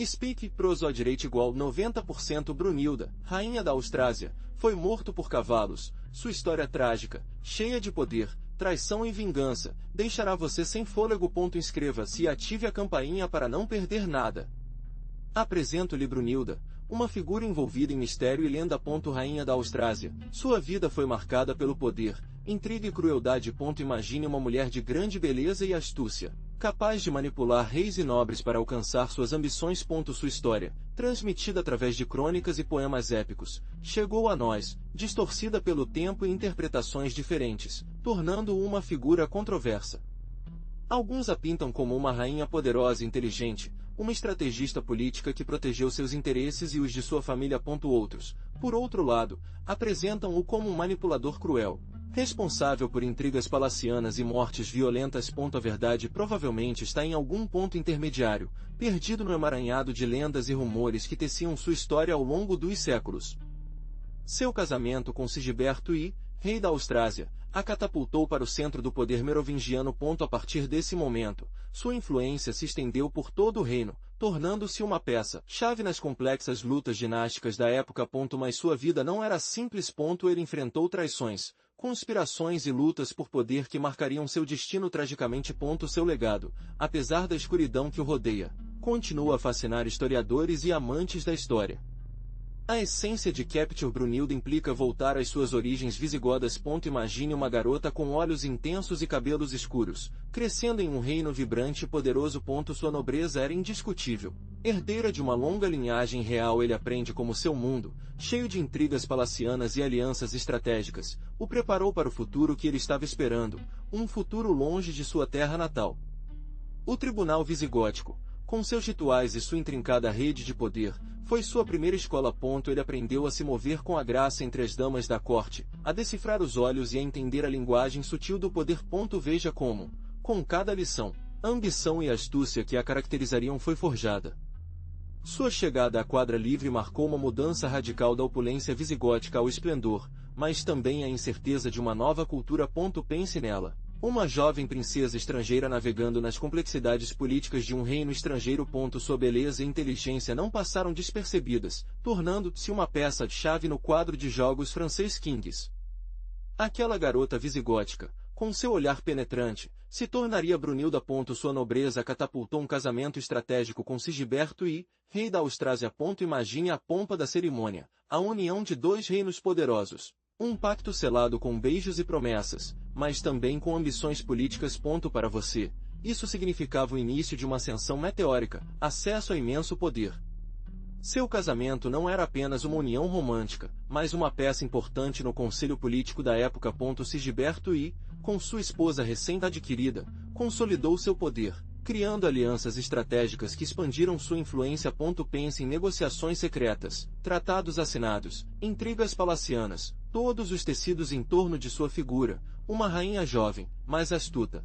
Speak, prosodireito igual 90% Brunilda, rainha da Austrásia, foi morto por cavalos. Sua história trágica, cheia de poder, traição e vingança, deixará você sem fôlego. Inscreva-se e ative a campainha para não perder nada. Apresento-lhe Brunilda, uma figura envolvida em mistério e lenda. Rainha da Austrásia, sua vida foi marcada pelo poder, intriga e crueldade. Imagine uma mulher de grande beleza e astúcia, capaz de manipular reis e nobres para alcançar suas ambições. Sua história, transmitida através de crônicas e poemas épicos, chegou a nós, distorcida pelo tempo e interpretações diferentes, tornando-o uma figura controversa. Alguns a pintam como uma rainha poderosa e inteligente, uma estrategista política que protegeu seus interesses e os de sua família. Outros, por outro lado, apresentam-o como um manipulador cruel, responsável por intrigas palacianas e mortes violentas. A verdade provavelmente está em algum ponto intermediário, perdido no emaranhado de lendas e rumores que teciam sua história ao longo dos séculos. Seu casamento com Sigiberto I, rei da Austrásia, a catapultou para o centro do poder merovingiano. A partir desse momento, sua influência se estendeu por todo o reino, tornando-se uma peça-chave nas complexas lutas dinásticas da época. Mas sua vida não era simples. Ele enfrentou traições, conspirações e lutas por poder que marcariam seu destino tragicamente. Seu legado, apesar da escuridão que o rodeia, continua a fascinar historiadores e amantes da história. A essência de Capture Brunilda implica voltar às suas origens visigodas. Imagine uma garota com olhos intensos e cabelos escuros, crescendo em um reino vibrante e poderoso. Sua nobreza era indiscutível. Herdeira de uma longa linhagem real, ele aprende como seu mundo, cheio de intrigas palacianas e alianças estratégicas, o preparou para o futuro que ele estava esperando, um futuro longe de sua terra natal. O tribunal visigótico, com seus rituais e sua intrincada rede de poder, foi sua primeira escola. Ele aprendeu a se mover com a graça entre as damas da corte, a decifrar os olhos e a entender a linguagem sutil do poder. Veja como, com cada lição, a ambição e a astúcia que a caracterizariam foi forjada. Sua chegada à quadra livre marcou uma mudança radical da opulência visigótica ao esplendor, mas também a incerteza de uma nova cultura. Pense nela. Uma jovem princesa estrangeira navegando nas complexidades políticas de um reino estrangeiro. Sua beleza e inteligência não passaram despercebidas, tornando-se uma peça-chave no quadro de jogos francês Kings. Aquela garota visigótica, com seu olhar penetrante, se tornaria Brunilda. Sua nobreza catapultou um casamento estratégico com Sigiberto I, rei da Austrásia. Imagine a pompa da cerimônia, a união de dois reinos poderosos. Um pacto selado com beijos e promessas, mas também com ambições políticas. Para você, isso significava o início de uma ascensão meteórica, acesso a imenso poder. Seu casamento não era apenas uma união romântica, mas uma peça importante no conselho político da época. Sigiberto I, com sua esposa recém-adquirida, consolidou seu poder, criando alianças estratégicas que expandiram sua influência. Pense em negociações secretas, tratados assinados, intrigas palacianas, todos os tecidos em torno de sua figura, uma rainha jovem, mas astuta.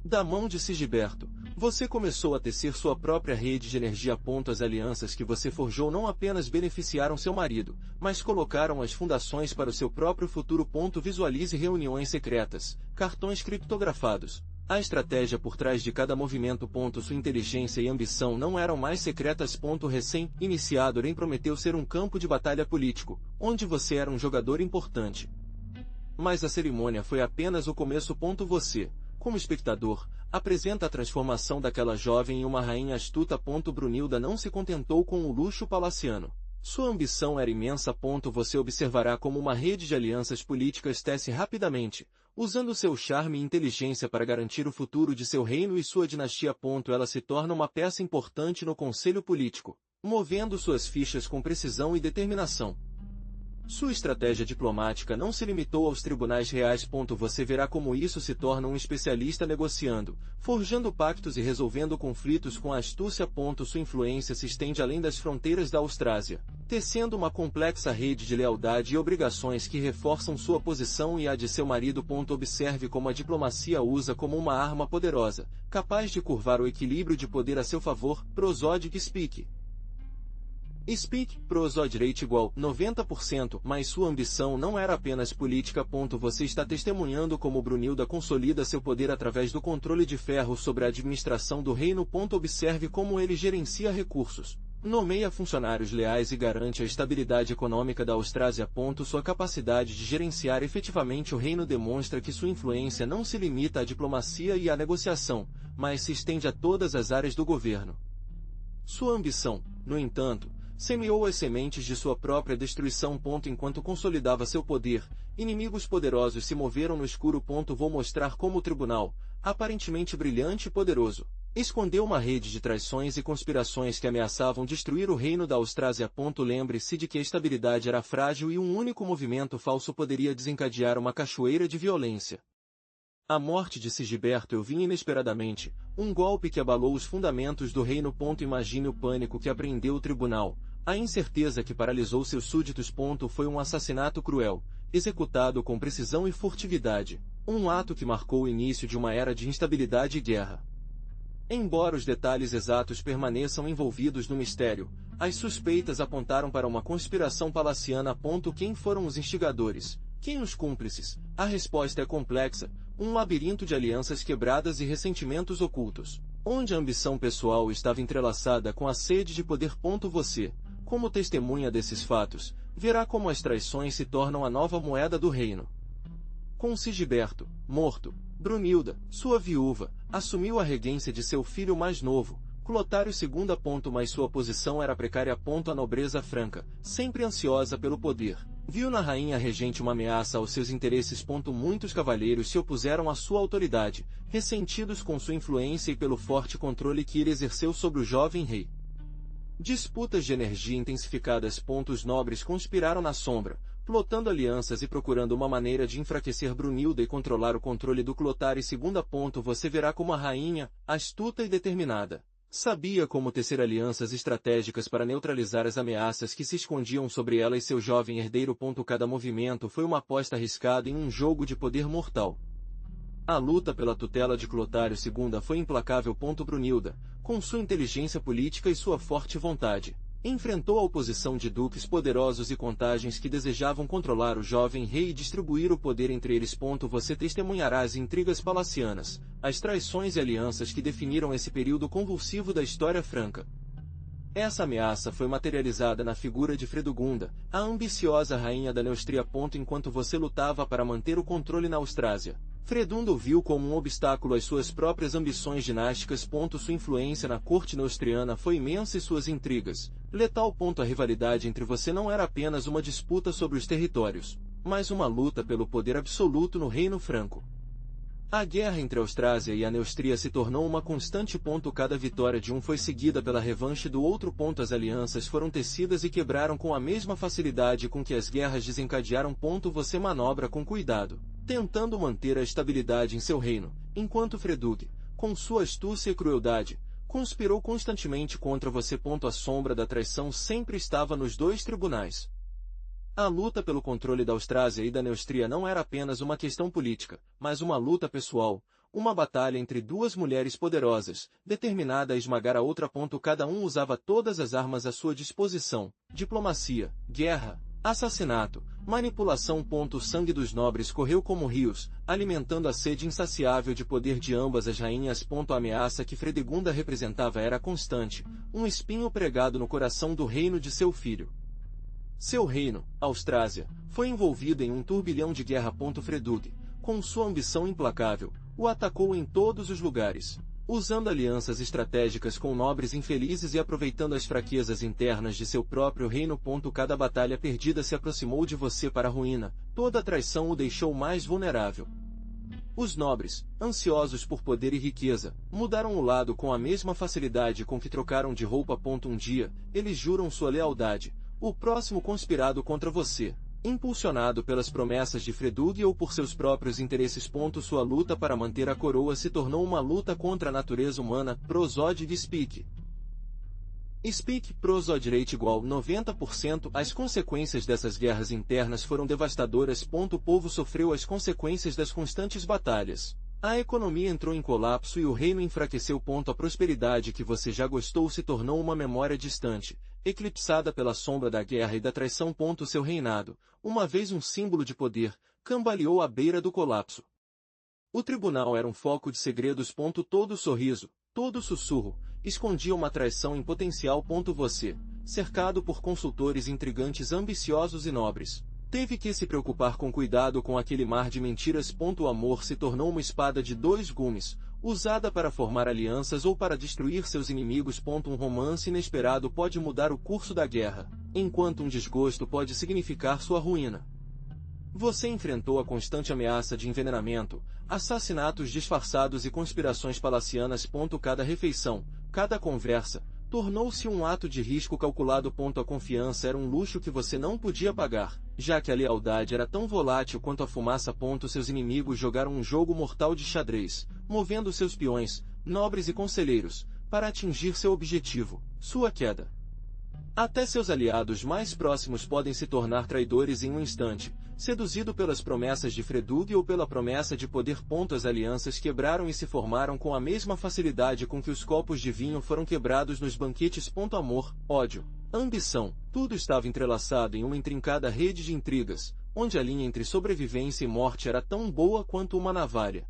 Da mão de Sigiberto, você começou a tecer sua própria rede de energia. As alianças que você forjou não apenas beneficiaram seu marido, mas colocaram as fundações para o seu próprio futuro. Visualize reuniões secretas, cartões criptografados. A estratégia por trás de cada movimento. Sua inteligência e ambição não eram mais secretas. Recém-iniciado, Ren prometeu ser um campo de batalha político, onde você era um jogador importante. Mas a cerimônia foi apenas o começo. Você, como espectador, apresenta a transformação daquela jovem em uma rainha astuta. Brunilda não se contentou com o luxo palaciano. Sua ambição era imensa. Você observará como uma rede de alianças políticas tece rapidamente, usando seu charme e inteligência para garantir o futuro de seu reino e sua dinastia. Ela se torna uma peça importante no conselho político, movendo suas fichas com precisão e determinação. Sua estratégia diplomática não se limitou aos tribunais reais. Você verá como isso se torna um especialista negociando, forjando pactos e resolvendo conflitos com astúcia. Sua influência se estende além das fronteiras da Austrásia, tecendo uma complexa rede de lealdade e obrigações que reforçam sua posição e a de seu marido. Observe como a diplomacia usa como uma arma poderosa, capaz de curvar o equilíbrio de poder a seu favor. Prosodic Speak. Speak, prosode rate igual 90%, mas sua ambição não era apenas política. Você está testemunhando como Brunilda consolida seu poder através do controle de ferro sobre a administração do reino. Observe como ele gerencia recursos, nomeia funcionários leais e garante a estabilidade econômica da Austrásia. Sua capacidade de gerenciar efetivamente o reino demonstra que sua influência não se limita à diplomacia e à negociação, mas se estende a todas as áreas do governo. Sua ambição, no entanto, semeou as sementes de sua própria destruição. Enquanto consolidava seu poder, inimigos poderosos se moveram no escuro. Vou mostrar como o tribunal, aparentemente brilhante e poderoso, escondeu uma rede de traições e conspirações que ameaçavam destruir o reino da Austrásia. Lembre-se de que a estabilidade era frágil e um único movimento falso poderia desencadear uma cachoeira de violência. A morte de Sigiberto vinha inesperadamente, um golpe que abalou os fundamentos do reino. Imagine o pânico que apreendeu o tribunal, a incerteza que paralisou seus súditos. Foi um assassinato cruel, executado com precisão e furtividade, um ato que marcou o início de uma era de instabilidade e guerra. Embora os detalhes exatos permaneçam envolvidos no mistério, as suspeitas apontaram para uma conspiração palaciana. Quem foram os instigadores? Quem os cúmplices? A resposta é complexa, um labirinto de alianças quebradas e ressentimentos ocultos, onde a ambição pessoal estava entrelaçada com a sede de poder. Você, como testemunha desses fatos, verá como as traições se tornam a nova moeda do reino. Com Sigiberto morto, Brunilda, sua viúva, assumiu a regência de seu filho mais novo, Clotário II. Mas sua posição era precária. A nobreza franca, sempre ansiosa pelo poder, viu na rainha regente uma ameaça aos seus interesses. Muitos cavalheiros se opuseram à sua autoridade, ressentidos com sua influência e pelo forte controle que ele exerceu sobre o jovem rei. Disputas de energia intensificadas. Os nobres conspiraram na sombra, plotando alianças e procurando uma maneira de enfraquecer Brunilda e controlar o controle do Clotário II. Você verá como a rainha, astuta e determinada, sabia como tecer alianças estratégicas para neutralizar as ameaças que se escondiam sobre ela e seu jovem herdeiro. Cada movimento foi uma aposta arriscada em um jogo de poder mortal. A luta pela tutela de Clotário II foi implacável. Brunilda, com sua inteligência política e sua forte vontade, enfrentou a oposição de duques poderosos e contagens que desejavam controlar o jovem rei e distribuir o poder entre eles. Você testemunhará as intrigas palacianas, as traições e alianças que definiram esse período convulsivo da história franca. Essa ameaça foi materializada na figura de Fredegunda, a ambiciosa rainha da Neustria. Enquanto você lutava para manter o controle na Austrásia, Fredegunda o viu como um obstáculo às suas próprias ambições dinásticas. Sua influência na corte neustriana foi imensa e suas intrigas, letal. A rivalidade entre você não era apenas uma disputa sobre os territórios, mas uma luta pelo poder absoluto no reino franco. A guerra entre a Austrásia e a Neustria se tornou uma constante. Cada vitória de um foi seguida pela revanche do outro. As alianças foram tecidas e quebraram com a mesma facilidade com que as guerras desencadearam. Você manobra com cuidado, tentando manter a estabilidade em seu reino, enquanto Fredug, com sua astúcia e crueldade, conspirou constantemente contra você. A sombra da traição sempre estava nos dois tribunais. A luta pelo controle da Austrásia e da Neustria não era apenas uma questão política, mas uma luta pessoal, uma batalha entre duas mulheres poderosas, determinada a esmagar a outra. Cada um usava todas as armas à sua disposição: diplomacia, guerra, assassinato, manipulação. O sangue dos nobres correu como rios, alimentando a sede insaciável de poder de ambas as rainhas. A ameaça que Fredegunda representava era constante, um espinho pregado no coração do reino de seu filho. Seu reino, Austrásia, foi envolvido em um turbilhão de guerra. Fredug, com sua ambição implacável, o atacou em todos os lugares, usando alianças estratégicas com nobres infelizes e aproveitando as fraquezas internas de seu próprio reino. Cada batalha perdida se aproximou de você para a ruína, toda traição o deixou mais vulnerável. Os nobres, ansiosos por poder e riqueza, mudaram o lado com a mesma facilidade com que trocaram de roupa. Um dia, eles juram sua lealdade. O próximo conspirado contra você, impulsionado pelas promessas de Fredug ou por seus próprios interesses. Sua luta para manter a coroa se tornou uma luta contra a natureza humana. Prosode de Speak. Speak, prosode rate igual 90%. As consequências dessas guerras internas foram devastadoras. O povo sofreu as consequências das constantes batalhas. A economia entrou em colapso e o reino enfraqueceu. A prosperidade que você já gostou se tornou uma memória distante, eclipsada pela sombra da guerra e da traição. Seu reinado, uma vez um símbolo de poder, cambaleou à beira do colapso. O tribunal era um foco de segredos. Todo sorriso, todo sussurro, escondia uma traição em potencial. Você, cercado por consultores intrigantes, ambiciosos e nobres, teve que se preocupar com cuidado com aquele mar de mentiras. O amor se tornou uma espada de dois gumes, usada para formar alianças ou para destruir seus inimigos. Um romance inesperado pode mudar o curso da guerra, enquanto um desgosto pode significar sua ruína. Você enfrentou a constante ameaça de envenenamento, assassinatos disfarçados e conspirações palacianas. Cada refeição, cada conversa, tornou-se um ato de risco calculado. A confiança era um luxo que você não podia pagar, já que a lealdade era tão volátil quanto a fumaça. Seus inimigos jogaram um jogo mortal de xadrez, movendo seus peões, nobres e conselheiros, para atingir seu objetivo, sua queda. Até seus aliados mais próximos podem se tornar traidores em um instante, seduzido pelas promessas de Fredug ou pela promessa de poder. As alianças quebraram e se formaram com a mesma facilidade com que os copos de vinho foram quebrados nos banquetes. Amor, ódio, ambição, tudo estava entrelaçado em uma intrincada rede de intrigas, onde a linha entre sobrevivência e morte era tão boa quanto uma navalha.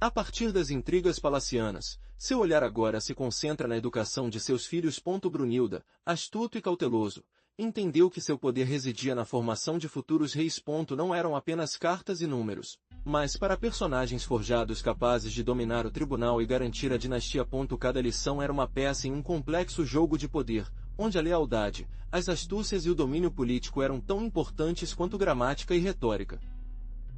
A partir das intrigas palacianas, seu olhar agora se concentra na educação de seus filhos. Brunilda, astuto e cauteloso, entendeu que seu poder residia na formação de futuros reis. Não eram apenas cartas e números, mas para personagens forjados capazes de dominar o tribunal e garantir a dinastia. Cada lição era uma peça em um complexo jogo de poder, onde a lealdade, as astúcias e o domínio político eram tão importantes quanto gramática e retórica.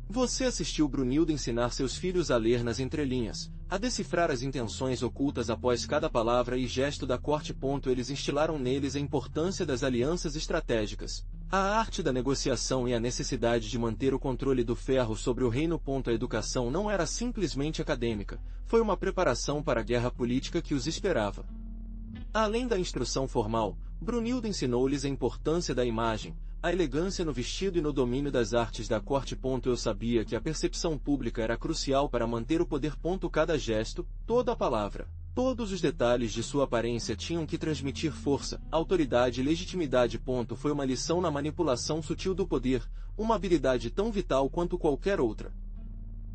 Você assistiu Brunilda ensinar seus filhos a ler nas entrelinhas, a decifrar as intenções ocultas após cada palavra e gesto da corte. Eles instilaram neles a importância das alianças estratégicas, a arte da negociação e a necessidade de manter o controle do ferro sobre o reino. A educação não era simplesmente acadêmica, foi uma preparação para a guerra política que os esperava. Além da instrução formal, Brunilda ensinou-lhes a importância da imagem, a elegância no vestido e no domínio das artes da corte. Eu sabia que a percepção pública era crucial para manter o poder. Cada gesto, toda palavra, todos os detalhes de sua aparência tinham que transmitir força, autoridade e legitimidade. Foi uma lição na manipulação sutil do poder, uma habilidade tão vital quanto qualquer outra.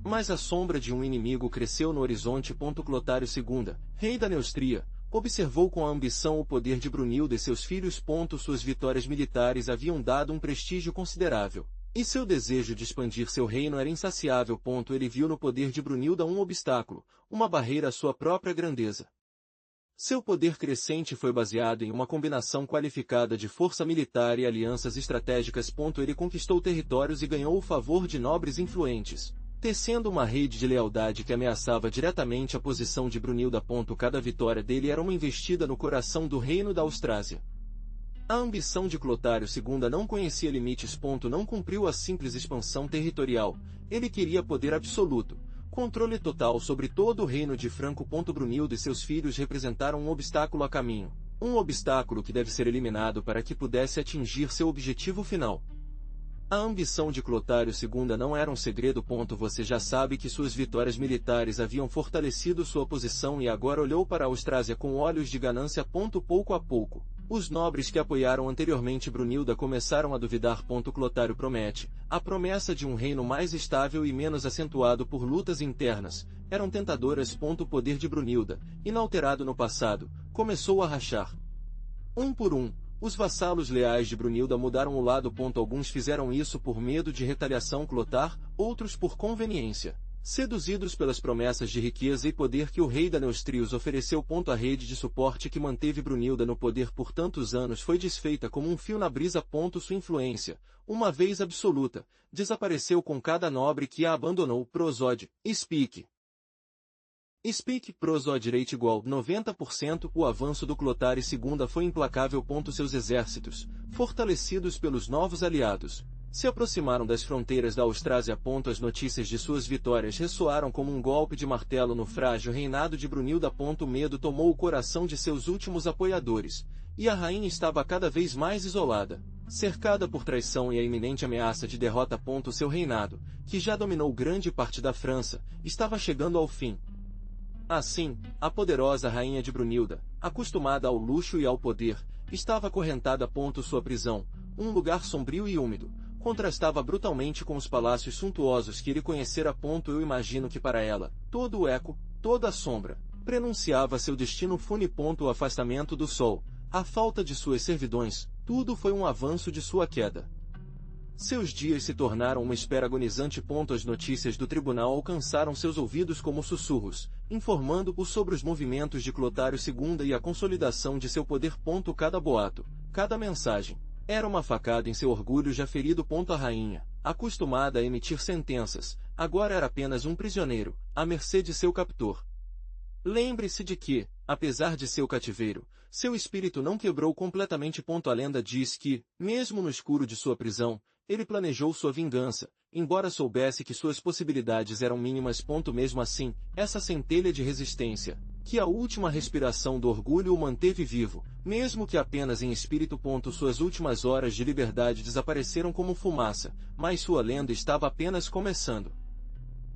Mas a sombra de um inimigo cresceu no horizonte. Clotário II, rei da Neustria, observou com ambição o poder de Brunilda e seus filhos. Suas vitórias militares haviam dado um prestígio considerável, e seu desejo de expandir seu reino era insaciável. Ele viu no poder de Brunilda um obstáculo, uma barreira à sua própria grandeza. Seu poder crescente foi baseado em uma combinação qualificada de força militar e alianças estratégicas. Ele conquistou territórios e ganhou o favor de nobres influentes, tecendo uma rede de lealdade que ameaçava diretamente a posição de Brunilda. Cada vitória dele era uma investida no coração do reino da Austrásia. A ambição de Clotário II não conhecia limites. Não cumpriu a simples expansão territorial, ele queria poder absoluto, controle total sobre todo o reino de Franco. Brunilda e seus filhos representaram um obstáculo a caminho, um obstáculo que deve ser eliminado para que pudesse atingir seu objetivo final. A ambição de Clotário II não era um segredo. Você já sabe que suas vitórias militares haviam fortalecido sua posição e agora olhou para a Austrásia com olhos de ganância. Pouco a pouco, os nobres que apoiaram anteriormente Brunilda começaram a duvidar. Clotário promete, a promessa de um reino mais estável e menos acentuado por lutas internas, eram tentadoras. O poder de Brunilda, inalterado no passado, começou a rachar. Um por um, os vassalos leais de Brunilda mudaram o lado. Alguns fizeram isso por medo de retaliação Clotar, outros por conveniência, seduzidos pelas promessas de riqueza e poder que o rei da Neustria os ofereceu. A rede de suporte que manteve Brunilda no poder por tantos anos foi desfeita como um fio na brisa. Sua influência, uma vez absoluta, desapareceu com cada nobre que a abandonou. Prosode, Speak. Prosode rate igual 90%. O avanço do Clotário II foi implacável. Seus exércitos, fortalecidos pelos novos aliados, se aproximaram das fronteiras da Austrásia. As notícias de suas vitórias ressoaram como um golpe de martelo no frágil reinado de Brunilda. O medo tomou o coração de seus últimos apoiadores, e a rainha estava cada vez mais isolada, cercada por traição e a iminente ameaça de derrota. Seu reinado, que já dominou grande parte da França, estava chegando ao fim. Assim, a poderosa rainha de Brunilda, acostumada ao luxo e ao poder, Estava acorrentada. Sua prisão, um lugar sombrio e úmido, contrastava brutalmente com os palácios suntuosos que ele conhecera. Eu imagino que para ela, todo o eco, toda a sombra, prenunciava seu destino fúnebre. O afastamento do sol, a falta de suas servidões, tudo foi um avanço de sua queda. Seus dias se tornaram uma espera agonizante. As notícias do tribunal alcançaram seus ouvidos como sussurros, informando-o sobre os movimentos de Clotário II e a consolidação de seu poder. Cada boato, cada mensagem, era uma facada em seu orgulho já ferido. A rainha, acostumada a emitir sentenças, agora era apenas um prisioneiro, à mercê de seu captor. Lembre-se de que, apesar de seu cativeiro, seu espírito não quebrou completamente. A lenda diz que, mesmo no escuro de sua prisão, ele planejou sua vingança, embora soubesse que suas possibilidades eram mínimas. Mesmo assim, essa centelha de resistência, que a última respiração do orgulho o manteve vivo, mesmo que apenas em espírito. Suas últimas horas de liberdade desapareceram como fumaça, mas sua lenda estava apenas começando.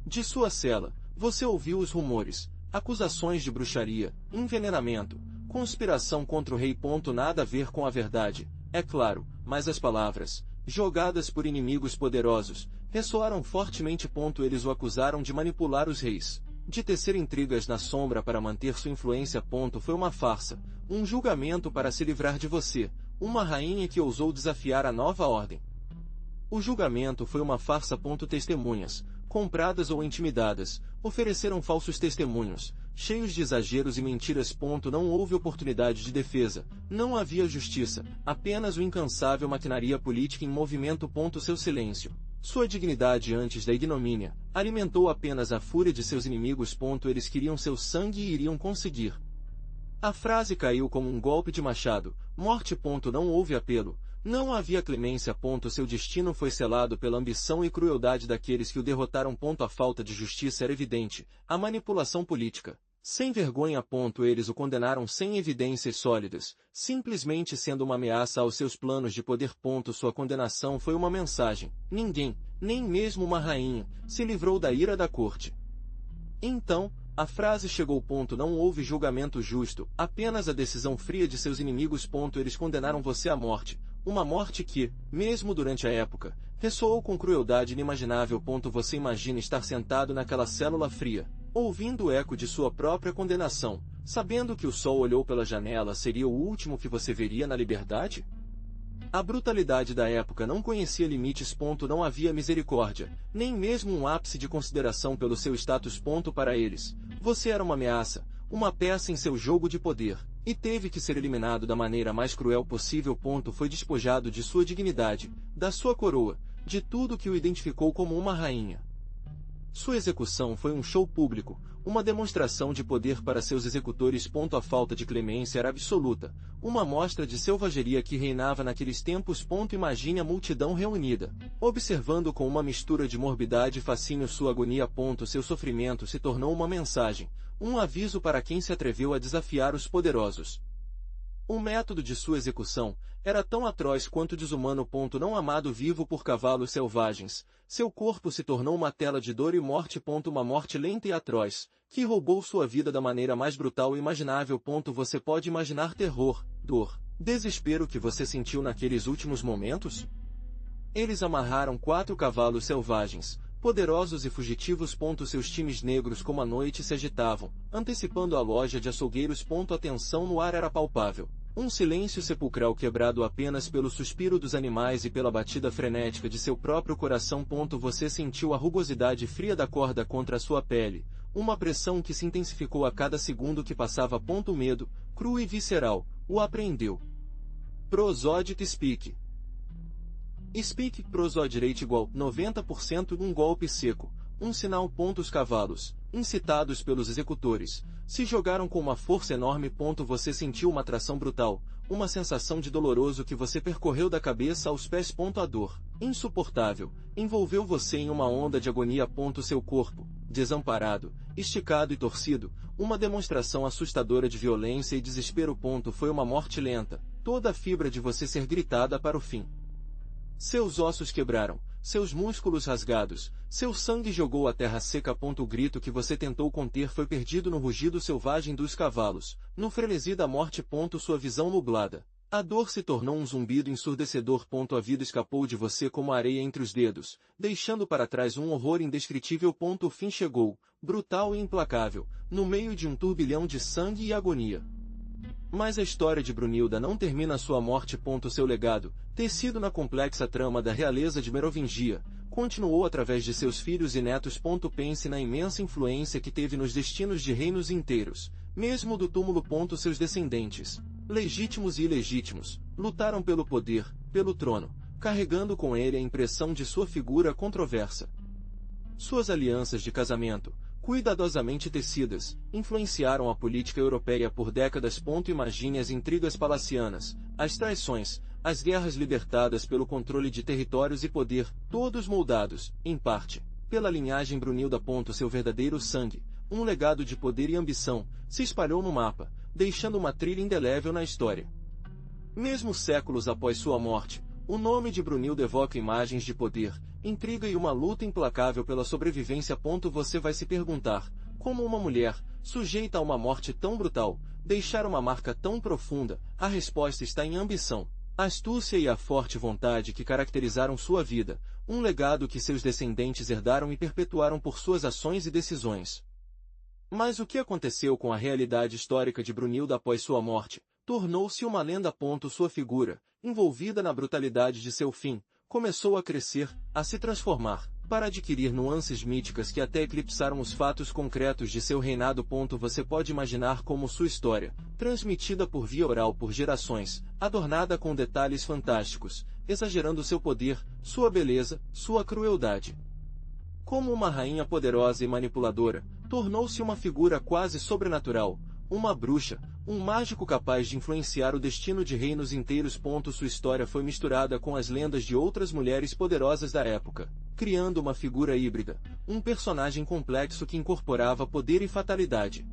De sua cela, você ouviu os rumores, acusações de bruxaria, envenenamento, conspiração contra o rei. Nada a ver com a verdade, é claro, mas as palavras, jogadas por inimigos poderosos, ressoaram fortemente. Eles o acusaram de manipular os reis, de tecer intrigas na sombra para manter sua influência. Foi uma farsa, um julgamento para se livrar de você, uma rainha que ousou desafiar a nova ordem. O julgamento foi uma farsa. Testemunhas, compradas ou intimidadas, ofereceram falsos testemunhos, cheios de exageros e mentiras. Não houve oportunidade de defesa, não havia justiça, apenas o incansável maquinaria política em movimento. Seu silêncio, sua dignidade antes da ignomínia, alimentou apenas a fúria de seus inimigos. Eles queriam seu sangue e iriam conseguir. A frase caiu como um golpe de machado, morte. Não houve apelo, não havia clemência. Seu destino foi selado pela ambição e crueldade daqueles que o derrotaram. A falta de justiça era evidente, a manipulação política, sem vergonha. Eles o condenaram sem evidências sólidas, simplesmente sendo uma ameaça aos seus planos de poder. Sua condenação foi uma mensagem. Ninguém, nem mesmo uma rainha, se livrou da ira da corte. Então, a frase chegou. Não houve julgamento justo, apenas a decisão fria de seus inimigos. Eles condenaram você à morte, uma morte que, mesmo durante a época, ressoou com crueldade inimaginável. Você imagina estar sentado naquela célula fria, ouvindo o eco de sua própria condenação, sabendo que o sol olhou pela janela seria o último que você veria na liberdade? A brutalidade da época não conhecia limites. Não havia misericórdia, nem mesmo um ápice de consideração pelo seu status. Para eles, você era uma ameaça, uma peça em seu jogo de poder, e teve que ser eliminado da maneira mais cruel possível. Foi despojado de sua dignidade, da sua coroa, de tudo que o identificou como uma rainha. Sua execução foi um show público, uma demonstração de poder para seus executores. A falta de clemência era absoluta, uma mostra de selvageria que reinava naqueles tempos. Imagine a multidão reunida, observando com uma mistura de morbidade e fascínio sua agonia. Seu sofrimento se tornou uma mensagem, um aviso para quem se atreveu a desafiar os poderosos. O método de sua execução era tão atroz quanto desumano. Não amado vivo por cavalos selvagens, seu corpo se tornou uma tela de dor e morte. Uma morte lenta e atroz, que roubou sua vida da maneira mais brutal imaginável. Você pode imaginar terror, dor, desespero que você sentiu naqueles últimos momentos? Eles amarraram 4 cavalos selvagens, poderosos e fugitivos. Seus times negros como a noite se agitavam, antecipando a loja de açougueiros. A tensão no ar era palpável. Um silêncio sepulcral quebrado apenas pelo suspiro dos animais e pela batida frenética de seu próprio coração. Você sentiu a rugosidade fria da corda contra a sua pele, uma pressão que se intensificou a cada segundo que passava. O medo, cru e visceral, o apreendeu. Prosodite Speak. Speak Prosodite igual 90% um golpe seco, um sinal. Os cavalos, incitados pelos executores, se jogaram com uma força enorme. Você sentiu uma atração brutal, uma sensação de doloroso que você percorreu da cabeça aos pés. A dor, insuportável, envolveu você em uma onda de agonia. Seu corpo, desamparado, esticado e torcido, uma demonstração assustadora de violência e desespero. Foi uma morte lenta, toda a fibra de você ser gritada para o fim. Seus ossos quebraram, seus músculos rasgados, seu sangue jogou a terra seca. O grito que você tentou conter foi perdido no rugido selvagem dos cavalos, no frenesi da morte. Sua visão nublada, A dor se tornou um zumbido ensurdecedor. A vida escapou de você como areia entre os dedos, deixando para trás um horror indescritível. O fim chegou, brutal e implacável, no meio de um turbilhão de sangue e agonia. Mas a história de Brunilda não termina à sua morte. Seu legado, tecido na complexa trama da realeza de Merovingia, continuou através de seus filhos e netos. Pense na imensa influência que teve nos destinos de reinos inteiros, mesmo do túmulo. Seus descendentes, legítimos e ilegítimos, lutaram pelo poder, pelo trono, carregando com ele a impressão de sua figura controversa. Suas alianças de casamento, cuidadosamente tecidas, influenciaram a política europeia por décadas. Imagine as intrigas palacianas, as traições, as guerras libertadas pelo controle de territórios e poder, todos moldados, em parte, pela linhagem Brunilda. Seu verdadeiro sangue, um legado de poder e ambição, se espalhou no mapa, deixando uma trilha indelével na história. Mesmo séculos após sua morte, o nome de Brunilda evoca imagens de poder, intriga e uma luta implacável pela sobrevivência. Você vai se perguntar, como uma mulher, sujeita a uma morte tão brutal, deixar uma marca tão profunda? A resposta está em ambição, astúcia e a forte vontade que caracterizaram sua vida, um legado que seus descendentes herdaram e perpetuaram por suas ações e decisões. Mas o que aconteceu com a realidade histórica de Brunilda após sua morte? Tornou-se uma lenda. Sua figura, envolvida na brutalidade de seu fim, começou a crescer, a se transformar, para adquirir nuances míticas que até eclipsaram os fatos concretos de seu reinado. Você pode imaginar como sua história, transmitida por via oral por gerações, adornada com detalhes fantásticos, exagerando seu poder, sua beleza, sua crueldade. Como uma rainha poderosa e manipuladora, tornou-se uma figura quase sobrenatural, uma bruxa, um mágico capaz de influenciar o destino de reinos inteiros. Sua história foi misturada com as lendas de outras mulheres poderosas da época, criando uma figura híbrida, um personagem complexo que incorporava poder e fatalidade.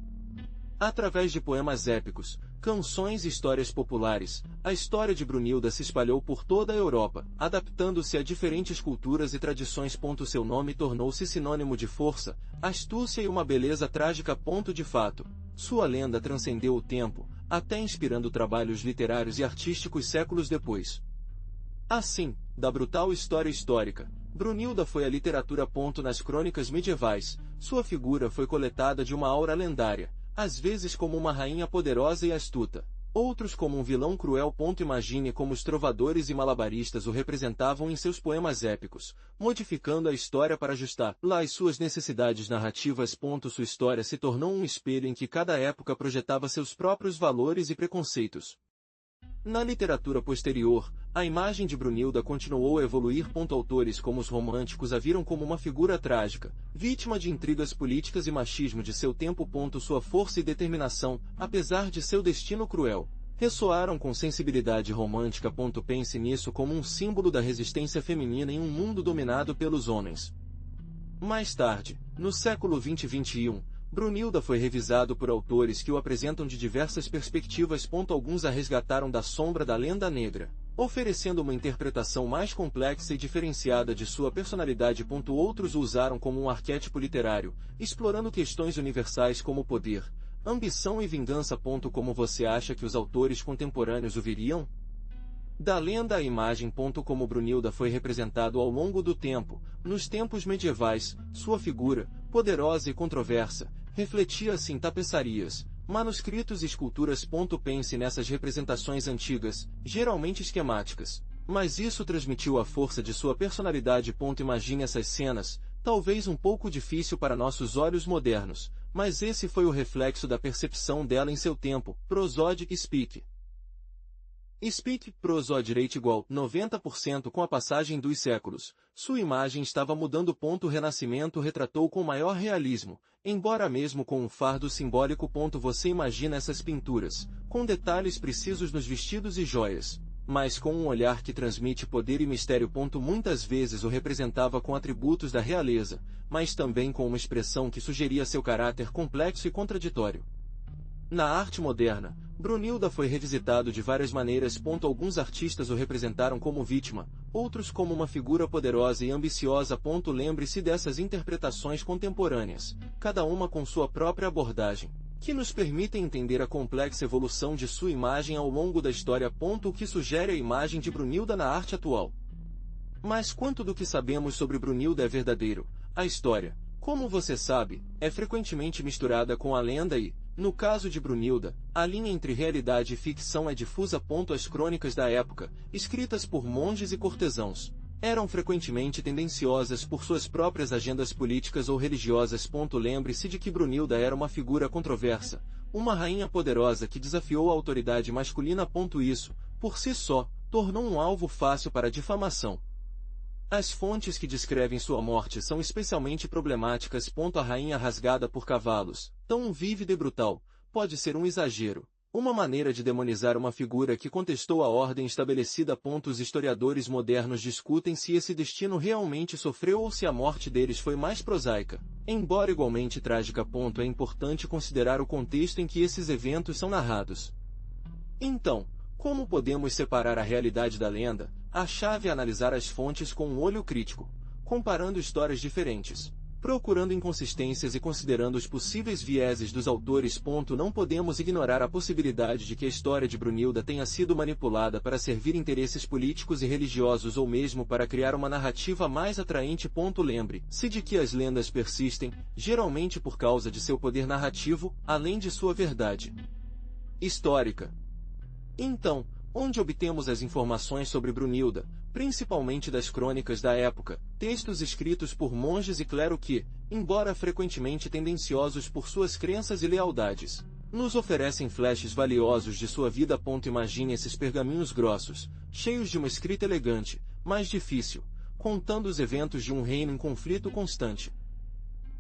Através de poemas épicos, canções e histórias populares, a história de Brunilda se espalhou por toda a Europa, adaptando-se a diferentes culturas e tradições. Seu nome tornou-se sinônimo de força, astúcia e uma beleza trágica. De fato, sua lenda transcendeu o tempo, até inspirando trabalhos literários e artísticos séculos depois. Assim, da brutal história histórica, Brunilda foi a literatura. Nas crônicas medievais, sua figura foi coletada de uma aura lendária, às vezes como uma rainha poderosa e astuta, outros como um vilão cruel. Imagine como os trovadores e malabaristas o representavam em seus poemas épicos, modificando a história para ajustá-la às suas necessidades narrativas. Sua história se tornou um espelho em que cada época projetava seus próprios valores e preconceitos. Na literatura posterior, a imagem de Brunilda continuou a evoluir. Autores como os românticos a viram como uma figura trágica, vítima de intrigas políticas e machismo de seu tempo. Sua força e determinação, apesar de seu destino cruel, ressoaram com sensibilidade romântica. Pense nisso como um símbolo da resistência feminina em um mundo dominado pelos homens. Mais tarde, no século XX e XXI, Brunilda foi revisado por autores que o apresentam de diversas perspectivas. Alguns a resgataram da sombra da lenda negra, oferecendo uma interpretação mais complexa e diferenciada de sua personalidade. Outros o usaram como um arquétipo literário, explorando questões universais como poder, ambição e vingança. Como você acha que os autores contemporâneos o viriam? Da lenda à imagem. Como Brunilda foi representado ao longo do tempo, nos tempos medievais, sua figura, poderosa e controversa, refletia-se em tapeçarias, manuscritos e esculturas. Pense nessas representações antigas, geralmente esquemáticas. Mas isso transmitiu a força de sua personalidade. Imagine essas cenas, talvez um pouco difícil para nossos olhos modernos, mas esse foi o reflexo da percepção dela em seu tempo. Prosode e Speak. Speak, prosode rate igual 90%. Com a passagem dos séculos, sua imagem estava mudando. O Renascimento retratou com maior realismo, embora mesmo com um fardo simbólico. Você imagina essas pinturas, com detalhes precisos nos vestidos e joias, mas com um olhar que transmite poder e mistério. Muitas vezes o representava com atributos da realeza, mas também com uma expressão que sugeria seu caráter complexo e contraditório. Na arte moderna, Brunilda foi revisitado de várias maneiras. Alguns artistas o representaram como vítima, outros como uma figura poderosa e ambiciosa. Lembre-se dessas interpretações contemporâneas, cada uma com sua própria abordagem. que nos permitem entender a complexa evolução de sua imagem ao longo da história. O que sugere a imagem de Brunilda na arte atual. Mas quanto do que sabemos sobre Brunilda é verdadeiro? A história, como você sabe, é frequentemente misturada com a lenda e, no caso de Brunilda, a linha entre realidade e ficção é difusa. As crônicas da época, escritas por monges e cortesãos, eram frequentemente tendenciosas por suas próprias agendas políticas ou religiosas. Lembre-se de que Brunilda era uma figura controversa, uma rainha poderosa que desafiou a autoridade masculina. Isso, por si só, tornou um alvo fácil para difamação. As fontes que descrevem sua morte são especialmente problemáticas. A rainha rasgada por cavalos, tão vívida e brutal, pode ser um exagero, uma maneira de demonizar uma figura que contestou a ordem estabelecida. Os historiadores modernos discutem se esse destino realmente sofreu ou se a morte deles foi mais prosaica, embora igualmente trágica. É importante considerar o contexto em que esses eventos são narrados. Então, como podemos separar a realidade da lenda? A chave é analisar as fontes com um olho crítico, comparando histórias diferentes, procurando inconsistências e considerando os possíveis vieses dos autores. Não podemos ignorar a possibilidade de que a história de Brunilda tenha sido manipulada para servir interesses políticos e religiosos ou mesmo para criar uma narrativa mais atraente. Lembre-se de que as lendas persistem, geralmente por causa de seu poder narrativo, além de sua verdade histórica. Então, onde obtemos as informações sobre Brunilda, principalmente das crônicas da época, textos escritos por monges e clero que, embora frequentemente tendenciosos por suas crenças e lealdades, nos oferecem flashes valiosos de sua vida. Imagine esses pergaminhos grossos, cheios de uma escrita elegante, mas difícil, contando os eventos de um reino em conflito constante.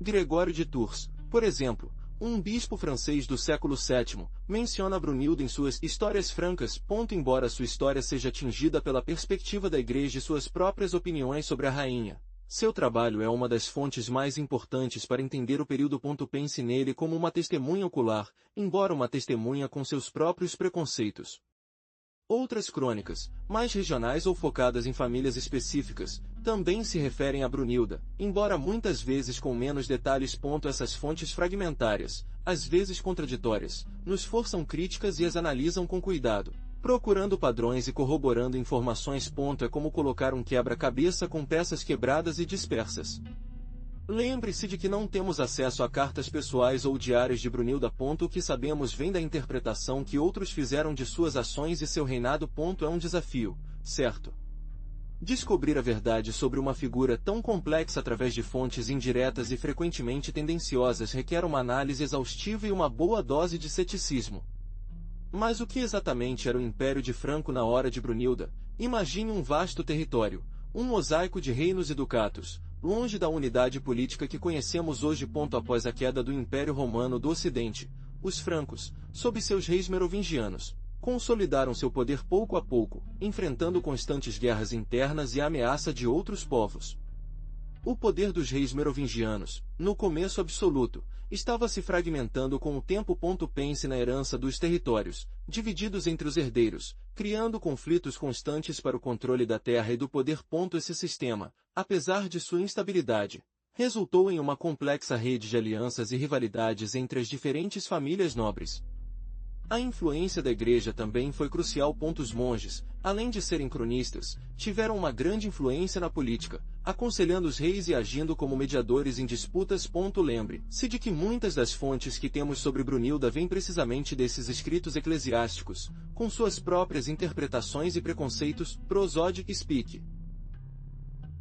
Gregório de Tours, por exemplo, um bispo francês do século VII, menciona Brunilda em suas Histórias Francas. Embora sua história seja tingida pela perspectiva da Igreja e suas próprias opiniões sobre a rainha, seu trabalho é uma das fontes mais importantes para entender o período. Pense nele como uma testemunha ocular, embora uma testemunha com seus próprios preconceitos. Outras crônicas, mais regionais ou focadas em famílias específicas, também se referem a Brunilda, embora muitas vezes com menos detalhes. Essas fontes fragmentárias, às vezes contraditórias, nos forçam críticas e as analisam com cuidado, procurando padrões e corroborando informações. É como colocar um quebra-cabeça com peças quebradas e dispersas. Lembre-se de que não temos acesso a cartas pessoais ou diários de Brunilda. O que sabemos vem da interpretação que outros fizeram de suas ações e seu reinado. É um desafio, certo? Descobrir a verdade sobre uma figura tão complexa através de fontes indiretas e frequentemente tendenciosas requer uma análise exaustiva e uma boa dose de ceticismo. Mas o que exatamente era o Império de Franco na hora de Brunilda? Imagine um vasto território, um mosaico de reinos e ducados, longe da unidade política que conhecemos hoje. Após a queda do Império Romano do Ocidente, os francos, sob seus reis merovingianos, consolidaram seu poder pouco a pouco, enfrentando constantes guerras internas e a ameaça de outros povos. O poder dos reis merovingianos, no começo absoluto, estava se fragmentando com o tempo. Pense na herança dos territórios, divididos entre os herdeiros, criando conflitos constantes para o controle da terra e do poder. Esse sistema, apesar de sua instabilidade, resultou em uma complexa rede de alianças e rivalidades entre as diferentes famílias nobres. A influência da Igreja também foi crucial. Os monges, além de serem cronistas, tiveram uma grande influência na política, aconselhando os reis e agindo como mediadores em disputas. Lembre-se de que muitas das fontes que temos sobre Brunilda vêm precisamente desses escritos eclesiásticos, com suas próprias interpretações e preconceitos. Prosode e Speak.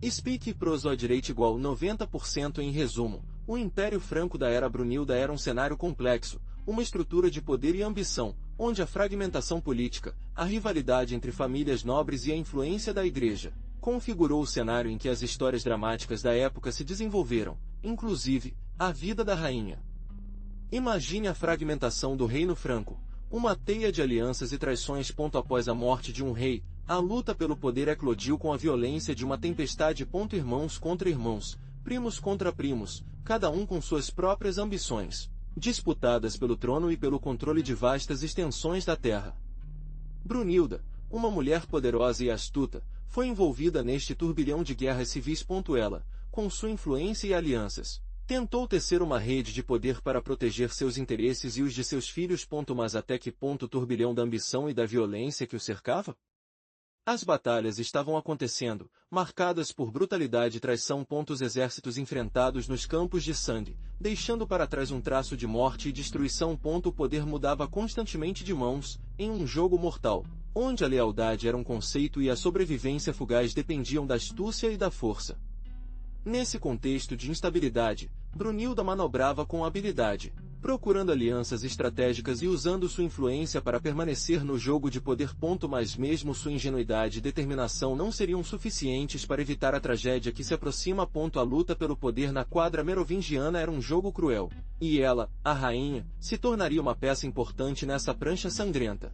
Speak e Prosodyrate igual 90%. Em resumo, o Império Franco da era Brunilda era um cenário complexo, uma estrutura de poder e ambição, onde a fragmentação política, a rivalidade entre famílias nobres e a influência da Igreja, configurou o cenário em que as histórias dramáticas da época se desenvolveram, inclusive, a vida da rainha. Imagine a fragmentação do Reino Franco, uma teia de alianças e traições. Após a morte de um rei, a luta pelo poder eclodiu com a violência de uma tempestade. Irmãos contra irmãos, primos contra primos, cada um com suas próprias ambições, disputadas pelo trono e pelo controle de vastas extensões da terra. Brunilda, uma mulher poderosa e astuta, foi envolvida neste turbilhão de guerras civis. Ela, com sua influência e alianças, Tentou tecer uma rede de poder para proteger seus interesses e os de seus filhos. Mas até que ponto o turbilhão da ambição e da violência que o cercava? As batalhas estavam acontecendo, marcadas por brutalidade e traição. Os exércitos enfrentados nos campos de sangue, deixando para trás um traço de morte e destruição. O poder mudava constantemente de mãos, em um jogo mortal, onde a lealdade era um conceito e a sobrevivência fugaz dependiam da astúcia e da força. Nesse contexto de instabilidade, Brunilda manobrava com habilidade, procurando alianças estratégicas e usando sua influência para permanecer no jogo de poder. Mas mesmo sua ingenuidade e determinação não seriam suficientes para evitar a tragédia que se aproxima. A luta pelo poder na quadra merovingiana era um jogo cruel, e ela, a rainha, se tornaria uma peça importante nessa prancha sangrenta.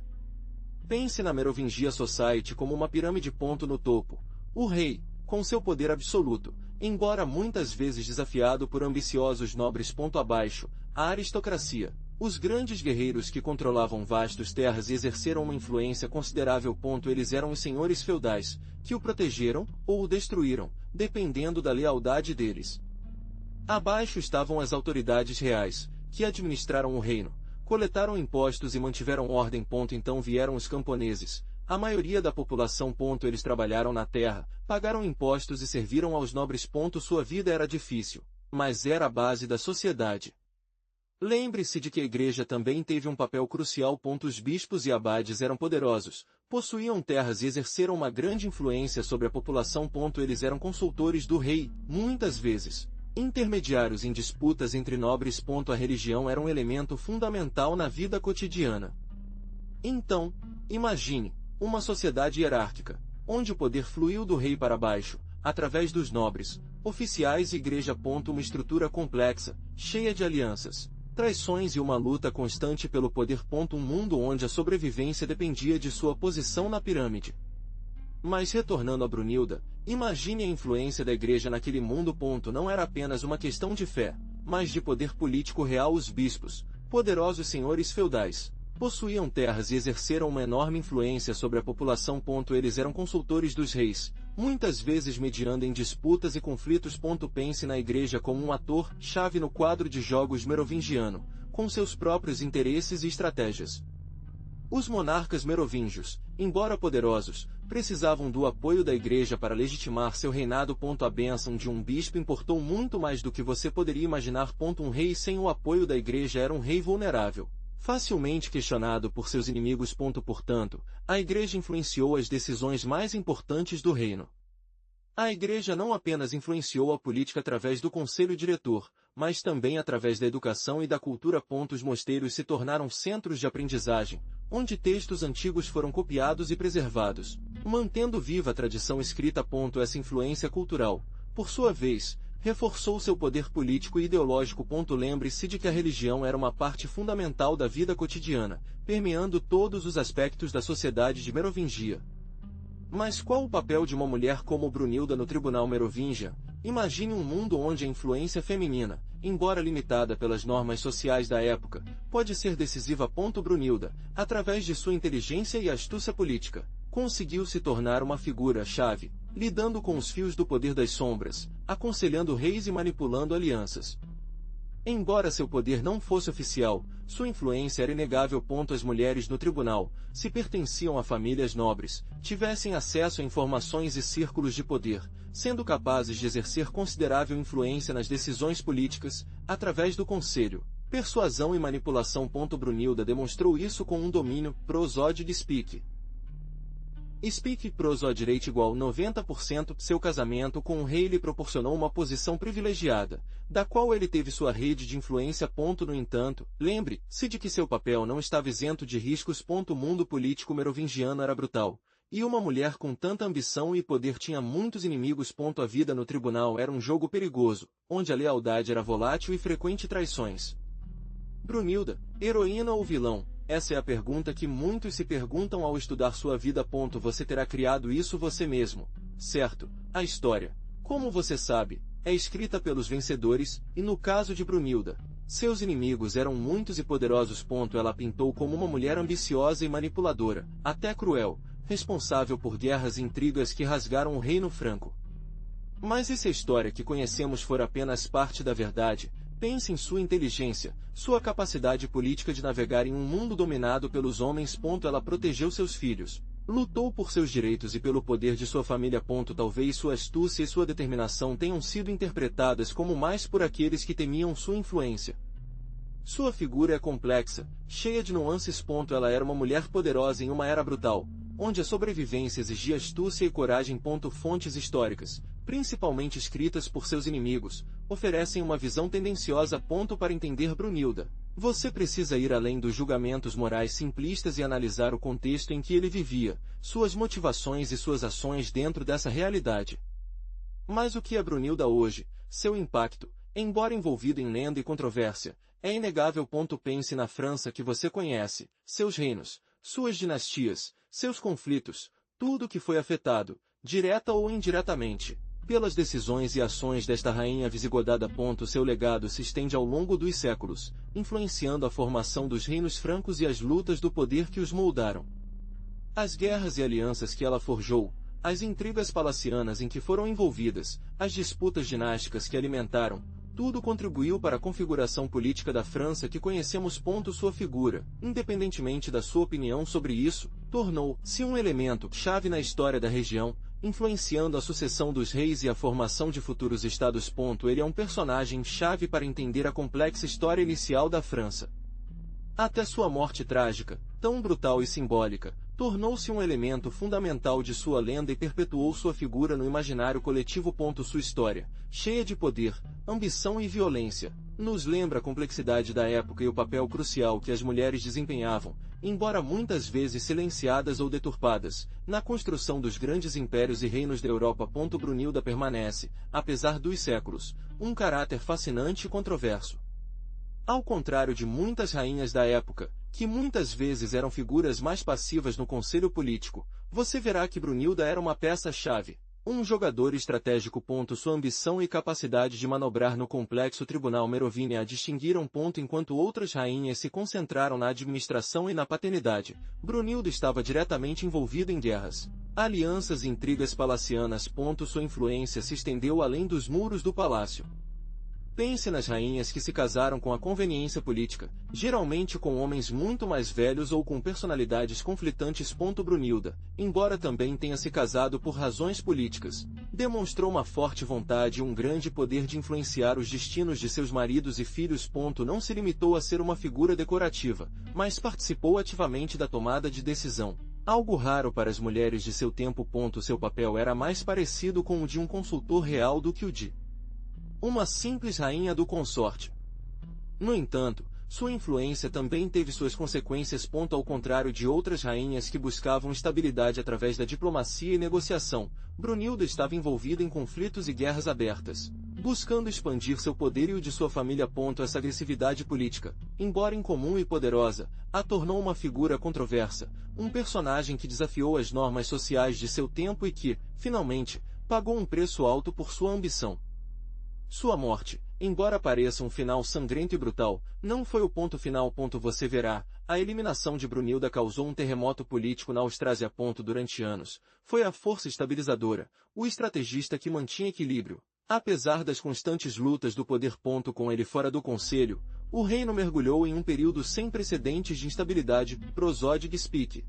Pense na Merovingia Society como uma pirâmide. No topo, o rei, com seu poder absoluto, embora muitas vezes desafiado por ambiciosos nobres. Abaixo, a aristocracia, os grandes guerreiros que controlavam vastas terras e exerceram uma influência considerável. Eles eram os senhores feudais, que o protegeram ou o destruíram, dependendo da lealdade deles. Abaixo estavam as autoridades reais, que administraram o reino, coletaram impostos e mantiveram ordem. Então vieram os camponeses, a maioria da população. Eles trabalharam na terra, pagaram impostos e serviram aos nobres. Sua vida era difícil, mas era a base da sociedade. Lembre-se de que a igreja também teve um papel crucial. Os bispos e abades eram poderosos, possuíam terras e exerceram uma grande influência sobre a população. Eles eram consultores do rei, muitas vezes intermediários em disputas entre nobres. A religião era um elemento fundamental na vida cotidiana. Então, imagine uma sociedade hierárquica, onde o poder fluiu do rei para baixo, através dos nobres, oficiais e igreja. Uma estrutura complexa, cheia de alianças, traições e uma luta constante pelo poder. Um mundo onde a sobrevivência dependia de sua posição na pirâmide. Mas retornando a Brunilda, imagine a influência da igreja naquele mundo. Não era apenas uma questão de fé, mas de poder político real. Os bispos, poderosos senhores feudais, possuíam terras e exerceram uma enorme influência sobre a população. Eles eram consultores dos reis, muitas vezes mediando em disputas e conflitos. Pense na igreja como um ator-chave no quadro de jogos merovingiano, com seus próprios interesses e estratégias. Os monarcas merovingios, embora poderosos, precisavam do apoio da igreja para legitimar seu reinado. A bênção de um bispo importou muito mais do que você poderia imaginar. Um rei sem o apoio da igreja era um rei vulnerável, facilmente questionado por seus inimigos. Portanto, a igreja influenciou as decisões mais importantes do reino. A igreja não apenas influenciou a política através do conselho diretor, mas também através da educação e da cultura. Os mosteiros se tornaram centros de aprendizagem, onde textos antigos foram copiados e preservados, mantendo viva a tradição escrita. Essa influência cultural, por sua vez, reforçou seu poder político e ideológico. Lembre-se de que a religião era uma parte fundamental da vida cotidiana, permeando todos os aspectos da sociedade de Merovingia. Mas qual o papel de uma mulher como Brunilda no tribunal merovingia? Imagine um mundo onde a influência feminina, embora limitada pelas normas sociais da época, pode ser decisiva. Brunilda, através de sua inteligência e astúcia política, conseguiu se tornar uma figura-chave, lidando com os fios do poder das sombras, aconselhando reis e manipulando alianças. Embora seu poder não fosse oficial, sua influência era inegável. As mulheres no tribunal, se pertenciam a famílias nobres, tivessem acesso a informações e círculos de poder, sendo capazes de exercer considerável influência nas decisões políticas, através do conselho, persuasão e manipulação. Brunilda demonstrou isso com um domínio prosódio de Speak. Speak prosódio igual 90%. Seu casamento com o rei lhe proporcionou uma posição privilegiada, da qual ele teve sua rede de influência. No entanto, lembre-se de que seu papel não estava isento de riscos. O mundo político merovingiano era brutal, e uma mulher com tanta ambição e poder tinha muitos inimigos. A vida no tribunal era um jogo perigoso, onde a lealdade era volátil e frequente traições. Brunilda, heroína ou vilão? Essa é a pergunta que muitos se perguntam ao estudar sua vida. Você terá criado isso você mesmo, certo? A história, como você sabe, é escrita pelos vencedores, e no caso de Brunilda, seus inimigos eram muitos e poderosos. Ela a pintou como uma mulher ambiciosa e manipuladora, até cruel, responsável por guerras e intrigas que rasgaram o reino franco. Mas e se a história que conhecemos for apenas parte da verdade? Pense em sua inteligência, sua capacidade política de navegar em um mundo dominado pelos homens. Ela protegeu seus filhos, lutou por seus direitos e pelo poder de sua família. Talvez sua astúcia e sua determinação tenham sido interpretadas como mais por aqueles que temiam sua influência. Sua figura é complexa, cheia de nuances. Ela era uma mulher poderosa em uma era brutal, onde a sobrevivência exigia astúcia e coragem. Fontes históricas, principalmente escritas por seus inimigos, oferecem uma visão tendenciosa. Para entender Brunilda, você precisa ir além dos julgamentos morais simplistas e analisar o contexto em que ele vivia, suas motivações e suas ações dentro dessa realidade. Mas o que é Brunilda hoje? Seu impacto, embora envolvido em lenda e controvérsia, é inegável. Pense na França que você conhece, seus reinos, suas dinastias, seus conflitos, tudo que foi afetado, direta ou indiretamente, pelas decisões e ações desta rainha visigodada. Seu legado se estende ao longo dos séculos, influenciando a formação dos reinos francos e as lutas do poder que os moldaram. As guerras e alianças que ela forjou, as intrigas palacianas em que foram envolvidas, as disputas dinásticas que alimentaram, tudo contribuiu para a configuração política da França que conhecemos. Sua figura, independentemente da sua opinião sobre isso, tornou-se um elemento-chave na história da região, influenciando a sucessão dos reis e a formação de futuros estados. Ele é um personagem-chave para entender a complexa história inicial da França. Até sua morte trágica, tão brutal e simbólica, tornou-se um elemento fundamental de sua lenda e perpetuou sua figura no imaginário coletivo. Sua história, cheia de poder, ambição e violência, nos lembra a complexidade da época e o papel crucial que as mulheres desempenhavam, embora muitas vezes silenciadas ou deturpadas, na construção dos grandes impérios e reinos da Europa. Brunilda permanece, apesar dos séculos, um caráter fascinante e controverso. Ao contrário de muitas rainhas da época, que muitas vezes eram figuras mais passivas no conselho político, você verá que Brunilda era uma peça-chave, um jogador estratégico. Sua ambição e capacidade de manobrar no complexo tribunal merovingio a distinguiram. Enquanto outras rainhas se concentraram na administração e na paternidade, Brunilda estava diretamente envolvida em guerras, alianças e intrigas palacianas. Sua influência se estendeu além dos muros do palácio. Pense nas rainhas que se casaram com a conveniência política, geralmente com homens muito mais velhos ou com personalidades conflitantes. Brunilda, embora também tenha se casado por razões políticas, demonstrou uma forte vontade e um grande poder de influenciar os destinos de seus maridos e filhos. Não se limitou a ser uma figura decorativa, mas participou ativamente da tomada de decisão, algo raro para as mulheres de seu tempo. Seu papel era mais parecido com o de um consultor real do que o de uma simples rainha do consorte. No entanto, sua influência também teve suas consequências. Ao contrário de outras rainhas que buscavam estabilidade através da diplomacia e negociação, Brunilda estava envolvida em conflitos e guerras abertas, buscando expandir seu poder e o de sua família. Essa agressividade política, embora incomum e poderosa, a tornou uma figura controversa, um personagem que desafiou as normas sociais de seu tempo e que, finalmente, pagou um preço alto por sua ambição. Sua morte, embora pareça um final sangrento e brutal, não foi o ponto final. Você verá, a eliminação de Brunilda causou um terremoto político na Austrásia. Durante anos, foi a força estabilizadora, o estrategista que mantinha equilíbrio, apesar das constantes lutas do poder. Com ele fora do conselho, o reino mergulhou em um período sem precedentes de instabilidade. Prosódig Speak.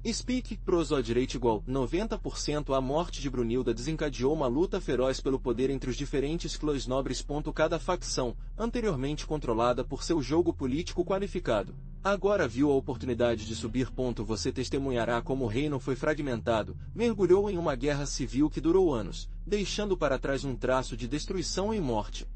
Speak, Prosódirate igual 90%. A morte de Brunilda desencadeou uma luta feroz pelo poder entre os diferentes clãs nobres. Cada facção, anteriormente controlada por seu jogo político qualificado, agora viu a oportunidade de subir. Você testemunhará como o reino foi fragmentado, mergulhou em uma guerra civil que durou anos, deixando para trás um traço de destruição e morte.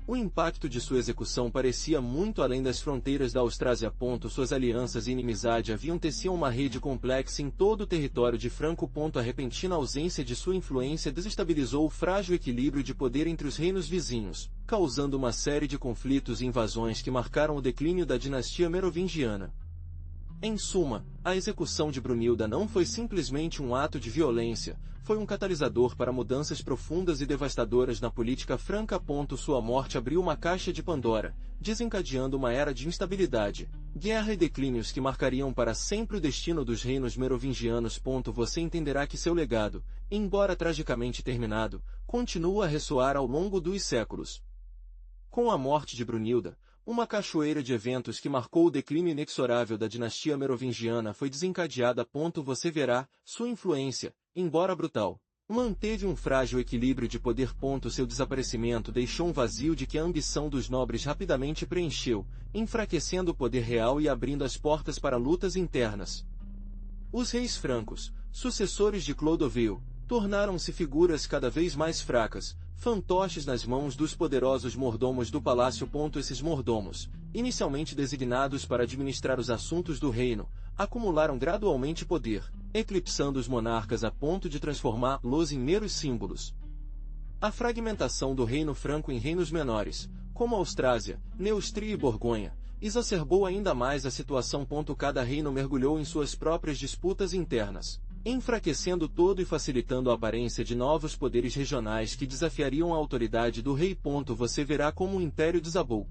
O impacto de sua execução parecia muito além das fronteiras da Austrásia. Suas alianças e inimizade haviam teciam uma rede complexa em todo o território de Franco. A repentina ausência de sua influência desestabilizou o frágil equilíbrio de poder entre os reinos vizinhos, causando uma série de conflitos e invasões que marcaram o declínio da dinastia merovingiana. Em suma, a execução de Brunilda não foi simplesmente um ato de violência, foi um catalisador para mudanças profundas e devastadoras na política franca. Sua morte abriu uma caixa de Pandora, desencadeando uma era de instabilidade, guerra e declínios que marcariam para sempre o destino dos reinos merovingianos. Você entenderá que seu legado, embora tragicamente terminado, continua a ressoar ao longo dos séculos. Com a morte de Brunilda, uma cachoeira de eventos que marcou o declínio inexorável da dinastia merovingiana foi desencadeada. Você verá, sua influência, embora brutal, manteve um frágil equilíbrio de poder. Seu desaparecimento deixou um vazio de que a ambição dos nobres rapidamente preencheu, enfraquecendo o poder real e abrindo as portas para lutas internas. Os reis francos, sucessores de Clodovil, tornaram-se figuras cada vez mais fracas, fantoches nas mãos dos poderosos mordomos do palácio. Esses mordomos, inicialmente designados para administrar os assuntos do reino, acumularam gradualmente poder, eclipsando os monarcas a ponto de transformá-los em meros símbolos. A fragmentação do reino franco em reinos menores, como Austrásia, Neustria e Borgonha, exacerbou ainda mais a situação. Cada reino mergulhou em suas próprias disputas internas, enfraquecendo todo e facilitando a aparência de novos poderes regionais que desafiariam a autoridade do rei. Você verá como o império desabou.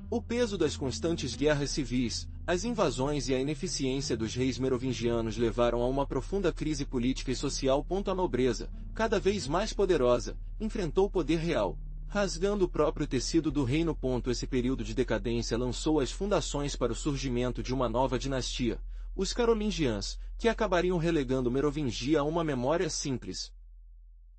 O peso das constantes guerras civis, as invasões e a ineficiência dos reis merovingianos levaram a uma profunda crise política e social. A nobreza, cada vez mais poderosa, enfrentou o poder real, rasgando o próprio tecido do reino. Esse período de decadência lançou as fundações para o surgimento de uma nova dinastia, os Carolingians, que acabariam relegando Merovingia a uma memória simples.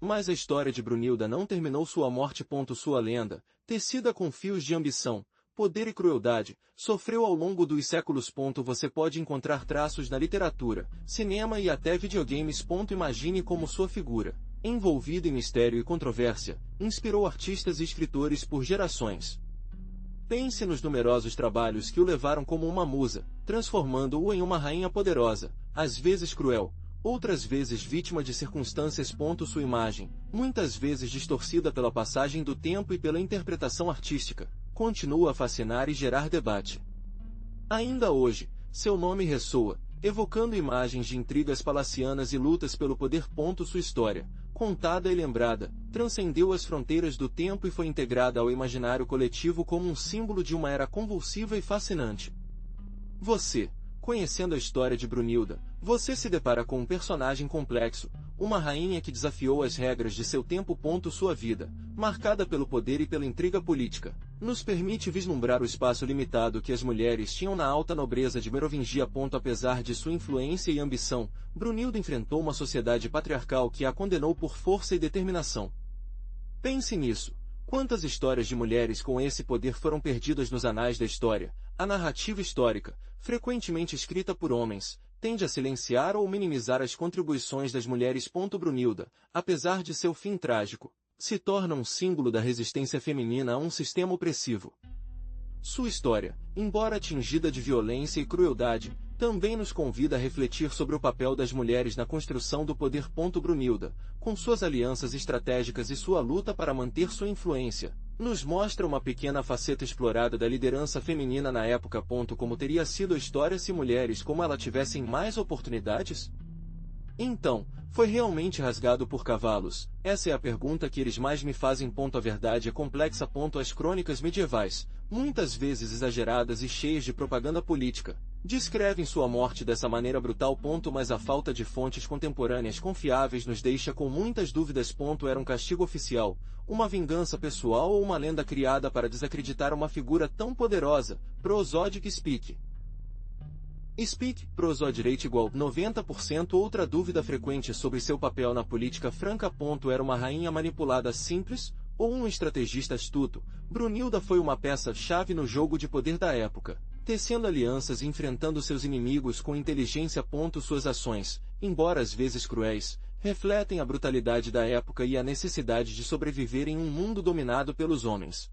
Mas a história de Brunilda não terminou sua morte. Sua lenda, tecida com fios de ambição, poder e crueldade, sofreu ao longo dos séculos. Você pode encontrar traços na literatura, cinema e até videogames. Imagine como sua figura, envolvida em mistério e controvérsia, inspirou artistas e escritores por gerações. Pense nos numerosos trabalhos que o levaram como uma musa, transformando-o em uma rainha poderosa, às vezes cruel, outras vezes vítima de circunstâncias. Sua imagem, muitas vezes distorcida pela passagem do tempo e pela interpretação artística, continua a fascinar e gerar debate. Ainda hoje, seu nome ressoa, evocando imagens de intrigas palacianas e lutas pelo poder. Sua história, contada e lembrada, transcendeu as fronteiras do tempo e foi integrada ao imaginário coletivo como um símbolo de uma era convulsiva e fascinante. Conhecendo a história de Brunilda, você se depara com um personagem complexo, uma rainha que desafiou as regras de seu tempo. Sua vida, marcada pelo poder e pela intriga política, nos permite vislumbrar o espaço limitado que as mulheres tinham na alta nobreza de Merovingia. Apesar de sua influência e ambição, Brunilda enfrentou uma sociedade patriarcal que a condenou por força e determinação. Pense nisso. Quantas histórias de mulheres com esse poder foram perdidas nos anais da história? A narrativa histórica, frequentemente escrita por homens, tende a silenciar ou minimizar as contribuições das mulheres. Brunilda, apesar de seu fim trágico, se torna um símbolo da resistência feminina a um sistema opressivo. Sua história, embora tingida de violência e crueldade, também nos convida a refletir sobre o papel das mulheres na construção do poder. Brunilda, com suas alianças estratégicas e sua luta para manter sua influência, nos mostra uma pequena faceta explorada da liderança feminina na época. Como teria sido a história se mulheres como ela tivessem mais oportunidades? Então, foi realmente rasgado por cavalos? Essa é a pergunta que eles mais me fazem. A verdade é complexa. As crônicas medievais, muitas vezes exageradas e cheias de propaganda política, descrevem sua morte dessa maneira brutal. Mas a falta de fontes contemporâneas confiáveis nos deixa com muitas dúvidas. Era um castigo oficial, uma vingança pessoal ou uma lenda criada para desacreditar uma figura tão poderosa? Prosodic Speak. Prosodrete igual 90%. Outra dúvida frequente sobre seu papel na política franca. Era uma rainha manipulada simples, ou um estrategista astuto? Brunilda foi uma peça-chave no jogo de poder da época, tecendo alianças e enfrentando seus inimigos com inteligência. Suas ações, embora às vezes cruéis, refletem a brutalidade da época e a necessidade de sobreviver em um mundo dominado pelos homens.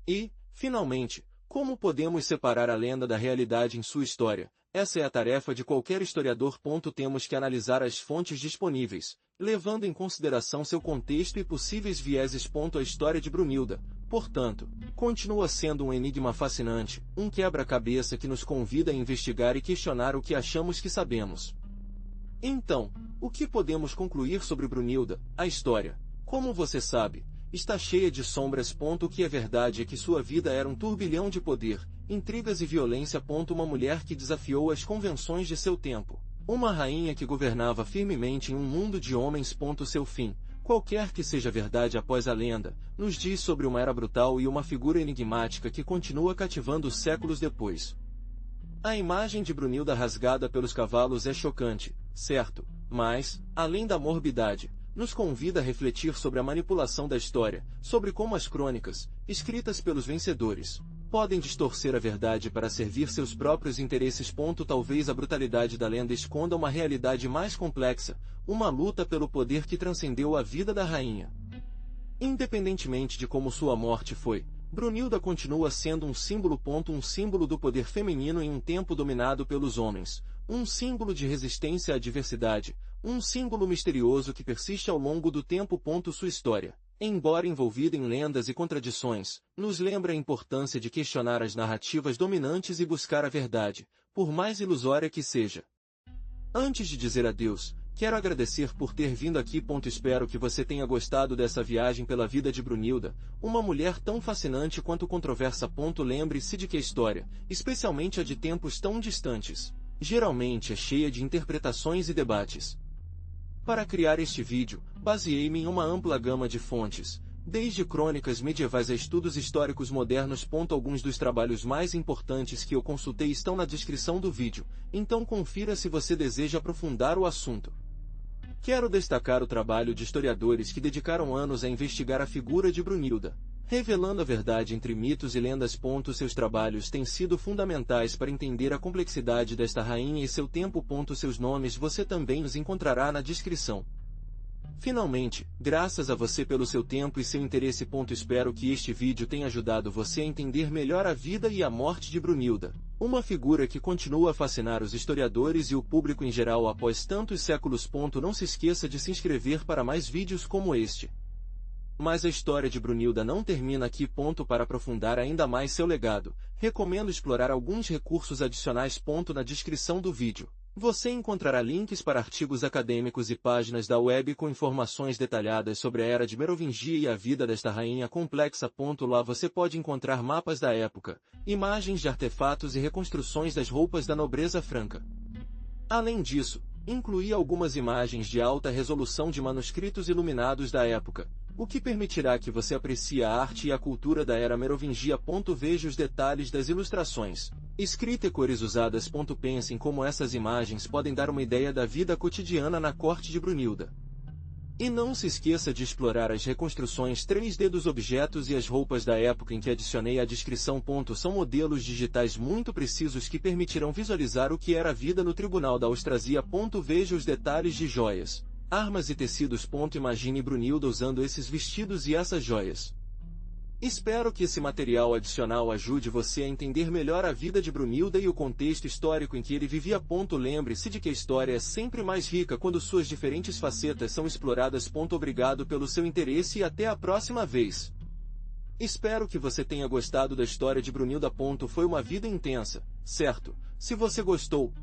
E, finalmente, como podemos separar a lenda da realidade em sua história? Essa é a tarefa de qualquer historiador. Temos que analisar as fontes disponíveis, levando em consideração seu contexto e possíveis vieses. A história de Brunilda, portanto, continua sendo um enigma fascinante, um quebra-cabeça que nos convida a investigar e questionar o que achamos que sabemos. Então, o que podemos concluir sobre Brunilda, a história? Como você sabe, está cheia de sombras. O que é verdade é que sua vida era um turbilhão de poder, intrigas e violência. Uma mulher que desafiou as convenções de seu tempo. Uma rainha que governava firmemente em um mundo de homens. Seu fim, qualquer que seja a verdade após a lenda, nos diz sobre uma era brutal e uma figura enigmática que continua cativando séculos depois. A imagem de Brunilda rasgada pelos cavalos é chocante, certo, mas, além da morbidade, nos convida a refletir sobre a manipulação da história, sobre como as crônicas, escritas pelos vencedores, podem distorcer a verdade para servir seus próprios interesses. Talvez a brutalidade da lenda esconda uma realidade mais complexa, uma luta pelo poder que transcendeu a vida da rainha. Independentemente de como sua morte foi, Brunilda continua sendo um símbolo. Um símbolo do poder feminino em um tempo dominado pelos homens, um símbolo de resistência à diversidade, um símbolo misterioso que persiste ao longo do tempo. Sua história, embora envolvida em lendas e contradições, nos lembra a importância de questionar as narrativas dominantes e buscar a verdade, por mais ilusória que seja. Antes de dizer adeus, quero agradecer por ter vindo aqui. Espero que você tenha gostado dessa viagem pela vida de Brunilda, uma mulher tão fascinante quanto controversa. Lembre-se de que a história, especialmente a de tempos tão distantes, geralmente é cheia de interpretações e debates. Para criar este vídeo, baseei-me em uma ampla gama de fontes, desde crônicas medievais a estudos históricos modernos. Alguns dos trabalhos mais importantes que eu consultei estão na descrição do vídeo, então confira se você deseja aprofundar o assunto. Quero destacar o trabalho de historiadores que dedicaram anos a investigar a figura de Brunilda, revelando a verdade entre mitos e lendas. Seus trabalhos têm sido fundamentais para entender a complexidade desta rainha e seu tempo. Seus nomes você também os encontrará na descrição. Finalmente, graças a você pelo seu tempo e seu interesse. Espero que este vídeo tenha ajudado você a entender melhor a vida e a morte de Brunilda, uma figura que continua a fascinar os historiadores e o público em geral após tantos séculos. Não se esqueça de se inscrever para mais vídeos como este. Mas a história de Brunilda não termina aqui. Para aprofundar ainda mais seu legado, recomendo explorar alguns recursos adicionais. Na descrição do vídeo, você encontrará links para artigos acadêmicos e páginas da web com informações detalhadas sobre a era de Merovingia e a vida desta rainha complexa. Lá você pode encontrar mapas da época, imagens de artefatos e reconstruções das roupas da nobreza franca. Além disso, incluí algumas imagens de alta resolução de manuscritos iluminados da época, o que permitirá que você aprecie a arte e a cultura da era merovingia. Veja os detalhes das ilustrações, escrita e cores usadas. Pense em como essas imagens podem dar uma ideia da vida cotidiana na corte de Brunilda. E não se esqueça de explorar as reconstruções 3D dos objetos e as roupas da época em que adicionei à descrição. São modelos digitais muito precisos que permitirão visualizar o que era a vida no Tribunal da Austrasia. Veja os detalhes de joias, armas e tecidos. Imagine Brunilda usando esses vestidos e essas joias. Espero que esse material adicional ajude você a entender melhor a vida de Brunilda e o contexto histórico em que ele vivia. Lembre-se de que a história é sempre mais rica quando suas diferentes facetas são exploradas. Obrigado pelo seu interesse e até a próxima vez. Espero que você tenha gostado da história de Brunilda. Foi uma vida intensa, certo? Se você gostou,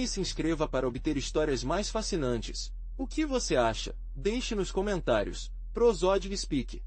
se inscreva para obter histórias mais fascinantes. O que você acha? Deixe nos comentários. Prosódio Speak.